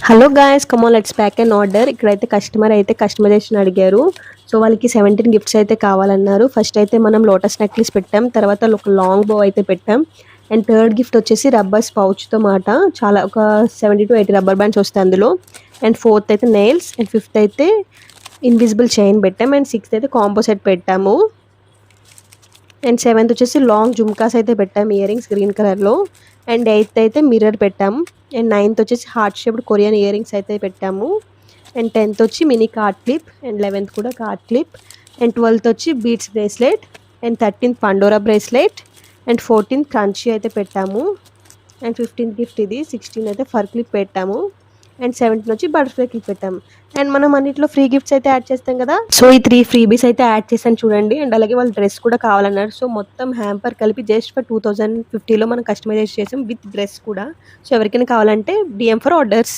Hello guys, come on let's pack and order. ఇక్కడైతే customer అయితే customization అడిగారు. So వాళ్ళకి 17 గిఫ్ట్స్ అయితే కావాలన్నారు. ఫస్ట్ అయితే మనం లోటస్ నెక్లెస్ పెట్టాం, తర్వాత ఒక లాంగ్ బో అయితే పెట్టాం. అండ్ థర్డ్ గిఫ్ట్ వచ్చేసి రబ్బర్స్ పౌచ్తో మాట, చాలా ఒక 70 to 80 రబ్బర్ బ్యాండ్స్ వస్తాయి అందులో. అండ్ ఫోర్త్ అయితే నెయిల్స్, అండ్ ఫిఫ్త్ అయితే ఇన్విజిబుల్ చైన్ పెట్టాం, అండ్ సిక్స్త్ అయితే కాంబో సెట్ పెట్టాము. అండ్ సెవెంత్ వచ్చేసి లాంగ్ జుమ్కాస్ అయితే పెట్టాము, ఇయర్ రింగ్స్ గ్రీన్ కలర్లో. అండ్ ఎయిత్ అయితే మిర్రర్ పెట్టాము. అండ్ నైన్త్ వచ్చేసి heart shaped Korean ear rings అయితే పెట్టాము. అండ్ 10th వచ్చి mini card clip, and 11th కూడా కార్డ్ క్లిప్. అండ్ 12th వచ్చి Beats bracelet, and 13th Pandora bracelet, and 14th crunchy అయితే పెట్టాము. అండ్ 15th గిఫ్ట్ ఇది, 16th అయితే ఫర్ క్లిప్ పెట్టాము. అండ్ 17th వచ్చి బటర్ఫ్లై క్లిప్ పెట్టాము. అండ్ మనం అన్నింటిలో ఫ్రీ గిఫ్ట్స్ అయితే యాడ్ చేస్తాం కదా, సో ఈ 3 ఫ్రీబీస్ అయితే యాడ్ చేశాను చూడండి. అండ్ అలాగే వాళ్ళు డ్రెస్ కూడా కావాలన్నారు. సో మొత్తం హ్యాంపర్ కలిపి జస్ట్ ఫర్ 2050లో మనం కస్టమైజ్ చేసాం విత్ డ్రెస్ కూడా. సో ఎవరికైనా కావాలంటే DM ఫర్ ఆర్డర్స్.